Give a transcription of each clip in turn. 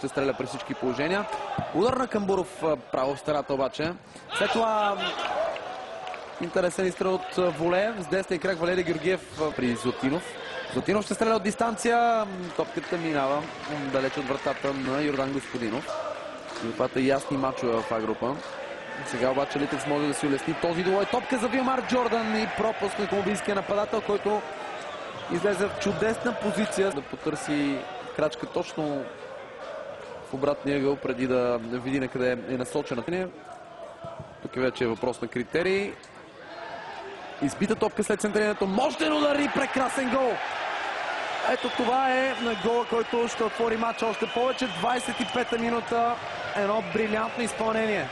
Се стреля при всички положения. Удар на Камбуров право в старата обаче. След това интересен изстрел от воле. С десния крак Валери Георгиев при Златинов. Златинов ще стреля от дистанция. Топката минава далеч от вратата на Йордан Господинов. Двата ясни мачове в А-група. Сега обаче Литекс може да си улесни този двубой. Топка за Вилмар Джордан и пропуск на колумбийския нападател, който излезе в чудесна позиция да потърси крачка точно в обратния ъгъл, преди да види на къде е насочена. Тук вече е въпрос на критерии. Избита топка след центрирането. Мощен удар и прекрасен гол! Ето това е на гола, който ще отвори матча още повече. 25-та минута. Едно брилянтно изпълнение.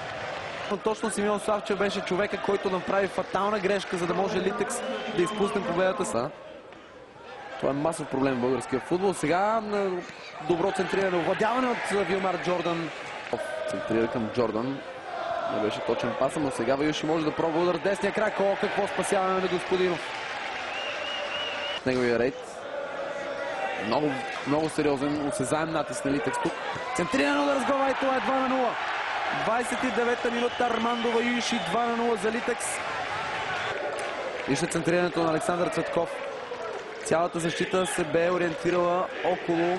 Но точно Симеон Славчев беше човека, който направи фатална грешка, за да може Литекс да изпусне победата са. Това е масов проблем в българския футбол. Сега добро центриране, овладяване от Вилмар Джордан. Центрира към Джордан. Не беше точен паса, но сега Ваюши може да пробва удар десния крак. О, какво спасяване на Господинов. Неговия рейд. Много сериозен, осезаем натиск на Литекс тук. Центриране удар с глава и това е 2-0. 29-та минута Армандо Ваюши, 2-0 за Литекс. Вижте центрирането на Александър Цветков. Цялата защита се бе ориентирала около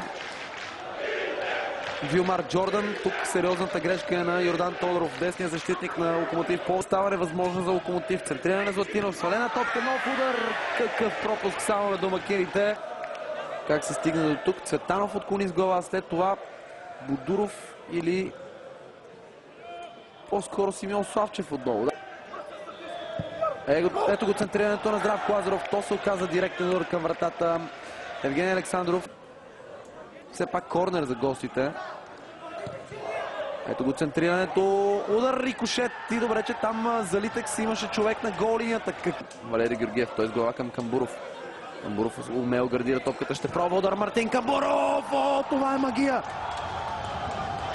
Вилмар Джордан. Тук сериозната грешка е на Йордан Тодоров, десния защитник на Локомотив. По-остава невъзможно за Локомотив. Центриране на Златинов, свалена топка, нов удар. Какъв пропуск само на домакините. Как се стигна до тук? Цветанов отклони с глава, след това Будуров или по-скоро Симеон Славчев отново. Ето го центрирането на Здравко Лазаров. То се оказа директен удар към вратата. Евгений Александров. Все пак корнер за гостите. Ето го центрирането. Удар, рикошет. И добре, че там за Литекс имаше човек на гол линията. Валери Георгиев. Той с глава към Камбуров. Камбуров умело гардира топката. Ще пробва удар Мартин Камбуров. О, това е магия!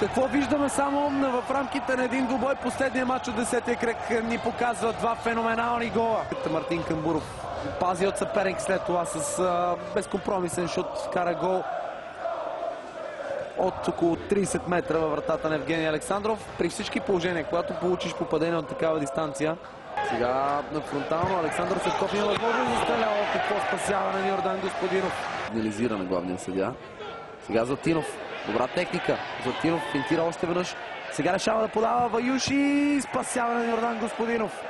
Какво виждаме само в рамките на един двубой? Последния матч от 10-я кръг ни показва два феноменални гола. Мартин Камбуров пази от съперник, след това с безкомпромисен шут вкара гол от около 30 метра във вратата на Евгений Александров. При всички положения, когато получиш попадение от такава дистанция. Сега на фронтално Александър Цветков има възможност да стреля. Какво спасяване на Йордан Господинов. Анализира на главния съдия. Сега Златинов. Добра техника. Златинов финтира още веднъж. Сега решава да подава Ваюши. Спасяване на Йордан Господинов.